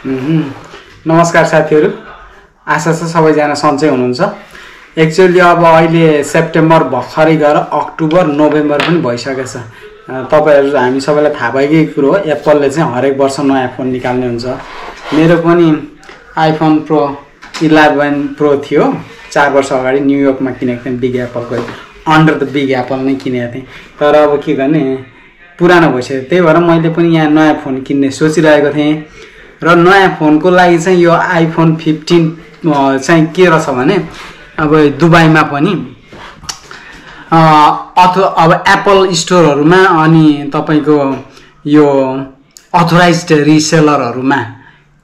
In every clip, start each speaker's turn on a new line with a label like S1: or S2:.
S1: नमस्कार साथीहरु, आशा छ सबैजना सन्चै हुनुहुन्छ। एक्चुअली अब अहिले सेप्टेम्बर भर्खरै गएर अक्टोबर नोभेम्बर पनि भइसकेको छ। तपाईहरु हामी सबैलाई थाहा भएकै कुरो हो, एप्पलले चाहिँ हरेक वर्ष नयाँ फोन निकाल्ने हुन्छ। मेरो पनि आइफोन प्रो 11 प्रो थियो, 4 वर्ष अगाडि न्युयोर्कमा किनेको थिएँ। बिग एप्पलको अन्डर द बिग एप्पल नै किनेको थिएँ। तर अब के गर्ने, पुरानो भइसक्यो। त्यही भएर मैले पनि यहाँ नयाँ फोन किन्ने सोचिरहेको थिएँ। र नयाँ फोनको लागि चाहिँ यो आइफोन 15 चाहिँ के रहेछ भने, अब दुबईमा पनि अब एप्पल स्टोरहरुमा अनि तपाईको यो अथोराइज्ड रिसेलरहरुमा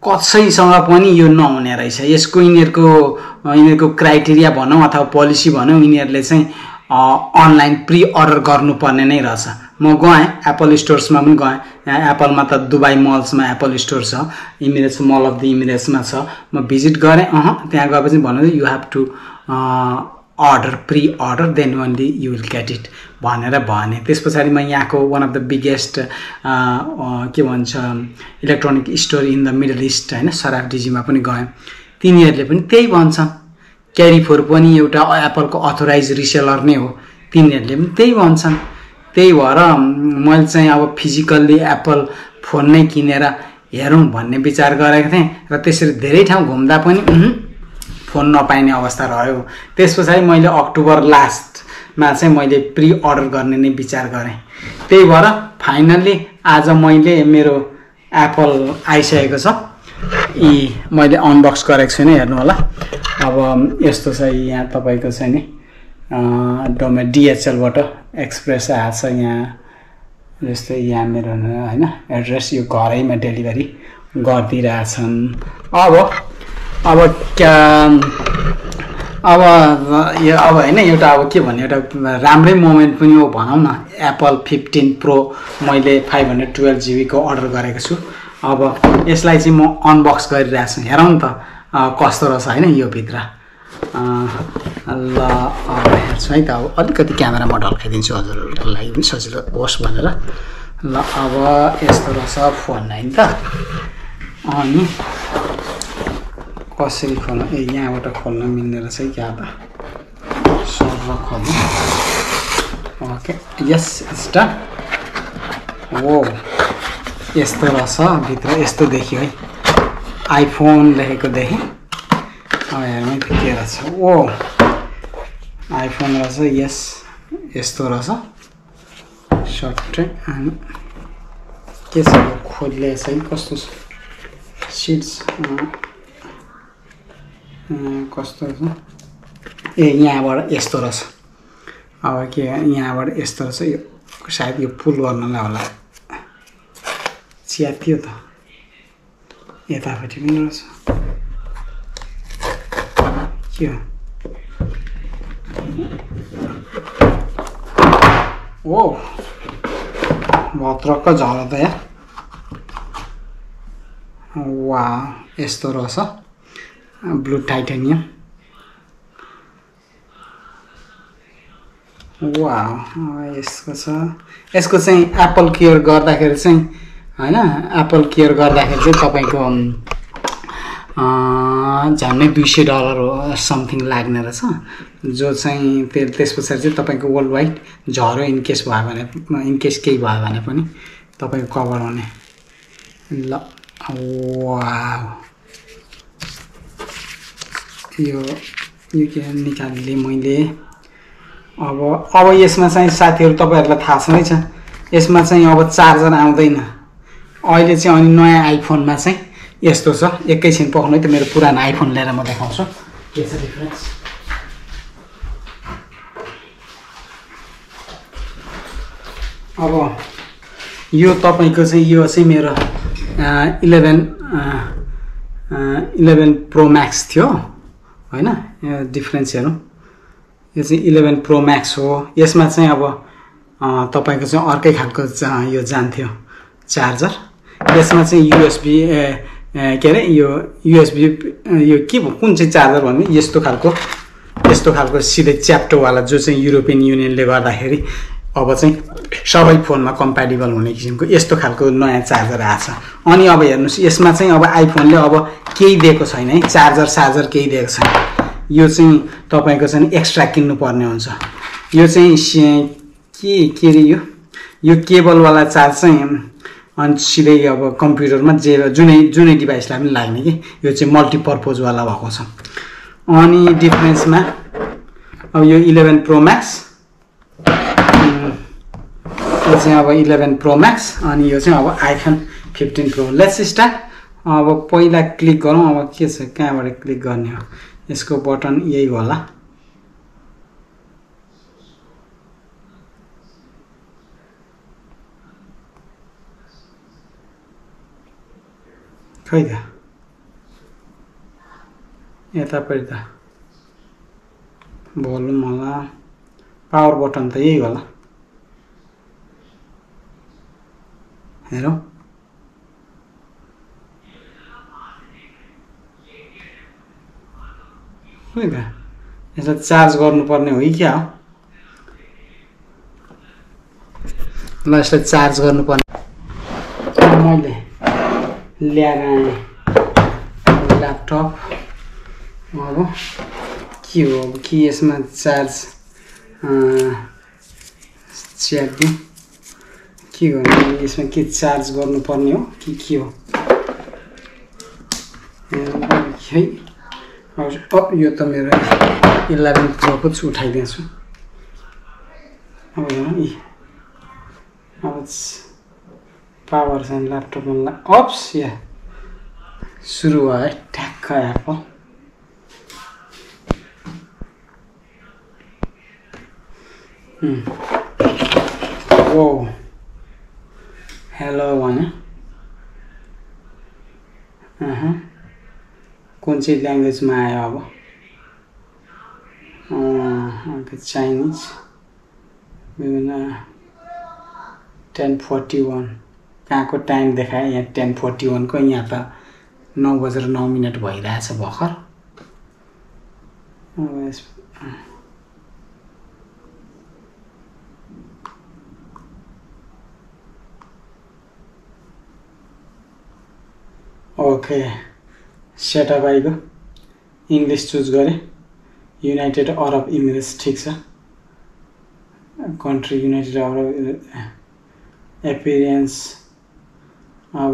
S1: कसैसँग पनि यो नहुने रहेछ। यसको यिनीहरुको क्राइटेरिया भनौं अथवा पोलिसी भनौं, यिनीहरुले चाहिँ अनलाइन प्री अर्डर गर्नुपर्ने नै रहेछ। म गएँ एप्पल स्टोर्समा पनि गएँ। एप्पलमा त दुबई मल्समा एप्पल स्टोर छ, इमिरेट्स मल अफ द इमिरेट्समा छ। म भिजिट गरेँ। त्यहाँ गएपछि भन्नु you have to order pre order then only you will get it भनेर भने। त्यसपछि म यहाँको वान अफ द बिगेस्ट के भन्छ electronic store in the middle east हैन, सराफडिजीमा पनि गएँ। तिनीहरूले पनि त्यही भन्छन्। क्यारिफोर पनि एउटा एप्पलको अथोराइज रिसेलर नै हो, तिनीहरूले पनि त्यही भन्छन्। त्यही भएर मैले चाहिँ अब फिजिकल्ली एप्पल फोन नै किनेर हेरौँ भन्ने विचार गरेको थिएँ। र त्यसरी धेरै ठाउँ घुम्दा पनि फोन नपाइने अवस्था रह्यो। त्यसपछि मैले अक्टोबर लास्टमा चाहिँ मैले प्री अर्डर गर्ने नै विचार गरेँ। त्यही भएर फाइनल्ली आज मैले मेरो एप्पल आइसकेको छ। मैले अनबक्स गरेको छैन, हेर्नु होला। अब यस्तो छ, यहाँ तपाईको चाहिँ नि डिएचएलबाट एक्सप्रेस आएको छ। यहाँ जस्तै यहाँ मेरो हैन एड्रेस, यो घरैमा डेलिभरी गरिदिरहेछन्। अब हैन एउटा अब के भन्ने, एउटा राम्रै मोमेन्ट पनि हो भनौँ न। एप्पल 15 प्रो मैले 512 GB को अर्डर गरेको छु। अब यसलाई चाहिँ म अनबक्स गरिरहेको छु। हेरौँ त कस्तो रहेछ हैन यो भित्र। ल अब हेर्छु है त। अब अलिकति क्यामेरा म ढल्काइदिन्छु हजुरहरूको लागि पनि सजिलो होस् भनेर। ल अब यस्तो रहेछ फोन हैन त। अनि कसरी खोल्नु, यहाँबाट खोल्न मिल्ने रहेछ है क्या त। सर्भर खोल्नु। ओके, यस स्टार्ट। ओ यस्तो रहेछ भित्र, यस्तो देखियो है, आइफोन लेखेको देखेँ। अब हेर्नु त के रहेछ। ओ आइफोन रहेछ। यस यस्तो रहेछ सर्ट। अनि के छ खोल्ले छ है, कस्तो छ सिट्स कस्तो छ। यहाँबाट यस्तो रहेछ। अब के यहाँबाट यस्तो रहेछ। यो सायद यो पुल गर्नलाई होला, च्यातियो त। यतापट्टि पनि रहेछ। के हो? ओ भत्रक्क झल त यार। वा यस्तो रहेछ, ब्लू टाइटेनियम। वा यसको छ। यसको चाहिँ एप्पल केयर गर्दाखेरि चाहिँ हैन, एप्पल केयर गर्दाखेरि चाहिँ तपाईको झन्डै $200 समथिङ लाग्ने रहेछ। जो चाहिँ त्यसपछि चाहिँ तपाईको वर्ल्ड वाइड झरो इनकेस भयो भने, इनकेस केही भयो भने पनि तपाईको कभर हुने। ल वाउ यो के निकाल्ने मैले। अब यसमा चाहिँ साथीहरु तपाईहरुलाई थाहा छँदै छ, यसमा चाहिँ अब चार्जर आउँदैन अहिले चाहिँ। अनि नयाँ आइफोनमा चाहिँ यस्तो छ। एकैछिन पक्नु है त, मेरो पुरानो आइफोन लिएर म देखाउँछु के छ डिफरेन्स। अब यो तपाईको चाहिँ यो चाहिँ मेरो 11 प्रो मैक्स थियो हैन। यो डिफरेन्स हेरौँ। यो चाहिँ 11 प्रो मैक्स हो। यसमा चाहिँ अब तपाईको चाहिँ अर्कै खालको यो जान्थ्यो चार्जर। यसमा चाहिँ यूएसबी के अरे यो यूएसबी यो के कुन चाहिँ चार्जर भन्ने, यस्तो खालको सिधै च्याप्टो वाला, जो चाहिँ युरोपियन युनियनले गर्दाखेरि अब चाहिँ सबै फोनमा कम्प्याटिबल हुने किसिमको यस्तो खालको नयाँ चार्जर आछ अनि अब हेर्नुस् यसमा चाहिँ अब आइफोनले अब केही दिएको छैन है चार्जर केही दिएको छैन यो चाहिँ तपाईको चाहिँ एक्स्ट्रा किन्नु पर्ने हुन्छ यो चाहिँ के रे यो केबल वाला चार्ज चाहिँ अनि सिधै अब कम्प्युटरमा जुनै डिभाइसलाई पनि लाग्ने कि यो चाहिँ मल्टिपर्पज वाला भएको छ अनि डिफरेन्समा अब यो 11 प्रो म्याक्स यो चाहिँ अब 11 प्रो म्याक्स अनि यो चाहिँ अब आइफोन 15 प्रो लेट्स स्टार्ट अब पहिला क्लिक गरौँ अब के छ कहाँबाट क्लिक गर्ने हो यसको बटन यही होला खै त यतापट्टि त भोल्युम होला पावर बटन त यही होला हेरौँ खै त यसलाई चार्ज गर्नुपर्ने हो कि क्या हो ल यसलाई चार्ज गर्नुपर्ने मैले ल्याएर आएँ ल्यापटप अब के हो अब कि यसमा चार्ज च्याट्ने के गर्ने यसमा के चार्ज गर्नुपर्ने हो कि के हो है यो त मेरो 11 प्रोको उठाइदिन्छु अब पावर चाहिँ ल्यापटपमा अप्स या सुरु भयो है ठ्याक्क एप्पल ओ हेलो भने कुन चाहिँ ल्याङ्ग्वेजमा आयो अब चाइनिज विभिन्न 10:41 कहाँको टाइम देखायो यहाँ 10:41 को यहाँ त 9:09 भइरहेछ भर्खर ओके सेटअप आइगयो इङ्ग्लिस चुज गरेँ युनाइटेड अरब इमिरेट्स ठिक छ कन्ट्री युनाइटेड अरब एपिरियन्स अब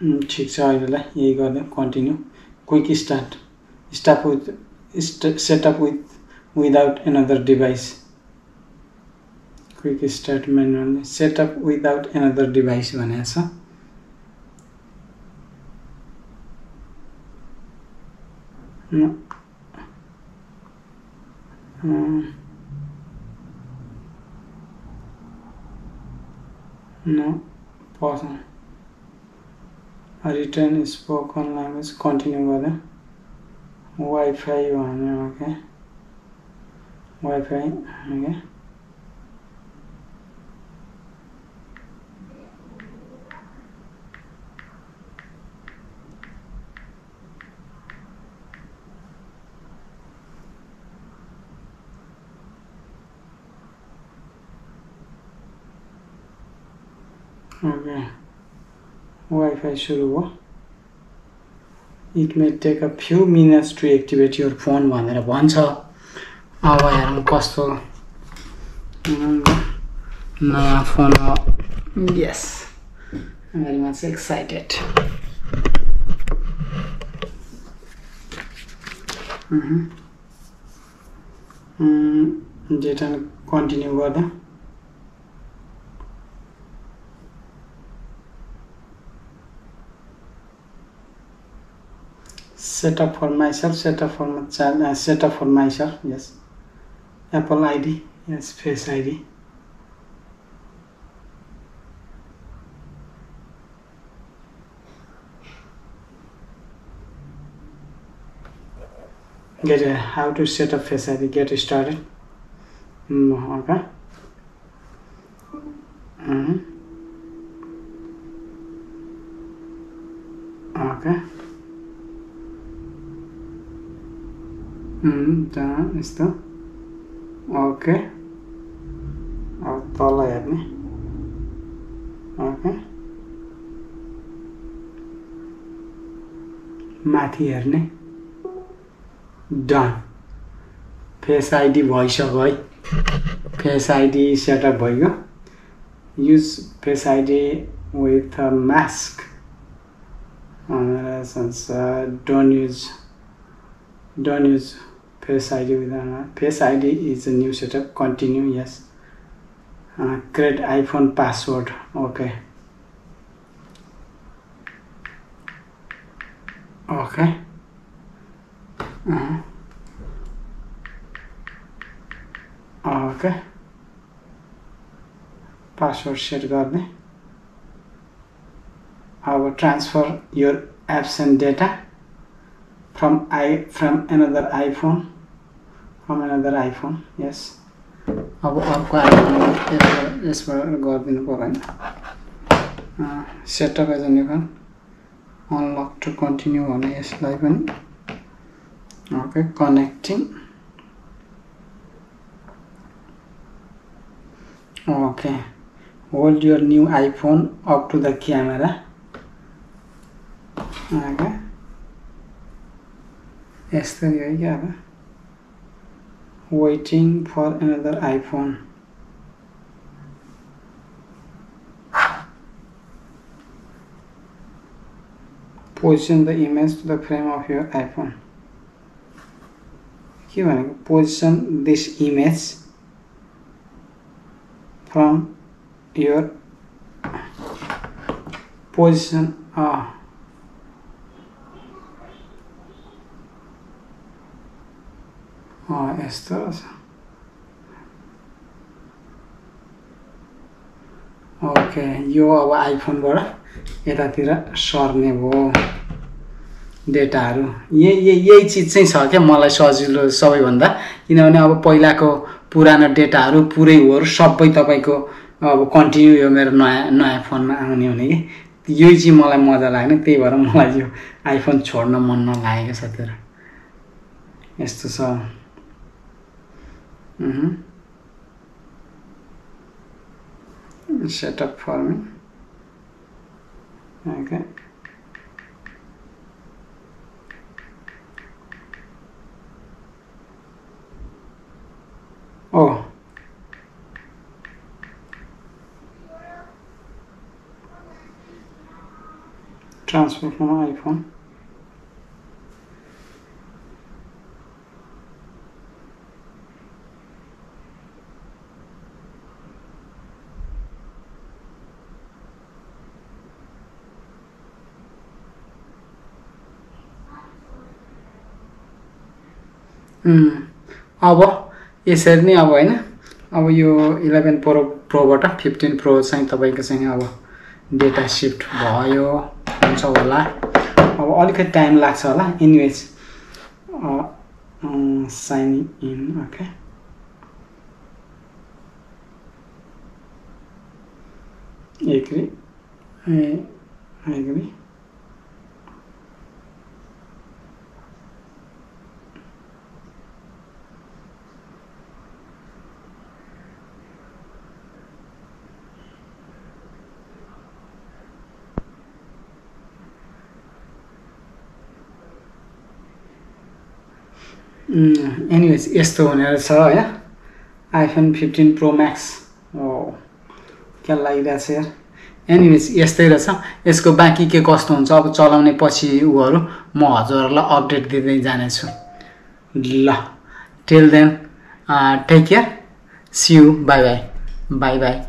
S1: ठिक छ अहिलेलाई यही गर्दै continue quick setup without another device quick start manual setup without another device भनेको छ No person return spoken language continue गर्दा Wi-Fi भन्ने okay Wi-Fi okay Okay, Wi-Fi सुरु हो It may take a few minutes to activate your phone भनेर भन्छ अब हेरौँ कस्तो नयाँ फोन हो Yes, very much excited data continue गर्दा setup for myself, setup for my child, setup for myself, yes. Apple ID, yes, Face ID. How to set up Face ID, get started. Okay. Okay. यस्तो okay अब हेर्ने okay माथि हेर्ने done face ID भइसक्यो है face ID setup भयो use face ID with a mask don't use face ID with a face ID is a new setup continue yes create iPhone password okay okay password set गर्ने अब transfer your apps and data from another iPhone yes अब अर्को iPhone यसबाट गर्दिनु पर्दैन setup as a new one unlock to continue भने यसलाई पनि okay connecting okay hold your new iPhone up to the camera okay यस्तै हो क्या अब waiting for another iPhone position the image to the frame of your iPhone के भनेको position this image from your position यस्तो okay यो अब आइफोनबाट यतातिर सर्ने भयो डेटाहरु यही चीज चाहिँ छ के मलाई सजिलो सबैभन्दा किनभने अब पहिलाको पुरानो डेटाहरु पुरै हो सबै तपाईको अब कन्टिन्यु यो मेरो नयाँ फोनमा आउने हुने के यही चाहिँ मलाई मजा लाग्ने त्यही भएर मलाई यो आइफोन छोड्न मन नलागेको साथीहरु यस्तो छ setup for me okay oh transfer from iPhone अब यसरी नै अब हैन अब यो 11 प्रो बाट 15 प्रो चाहिँ तपाईको चाहिँ अब डेटा शिफ्ट भयो हुन्छ होला अब अलिकति टाइम लाग्छ होला anyways sign in okay agree anyways यस्तो हुने रहेछ हैन आइफोन 15 प्रो मैक्स के लागिरहेछ यार एनीवेज यस्तै रहेछ यसको बाँकी के कस्तो हुन्छ अब चलाउने पछि उहरु म हजुरहरुलाई अपडेट दिँदै जाने छु ल till then take care see you bye by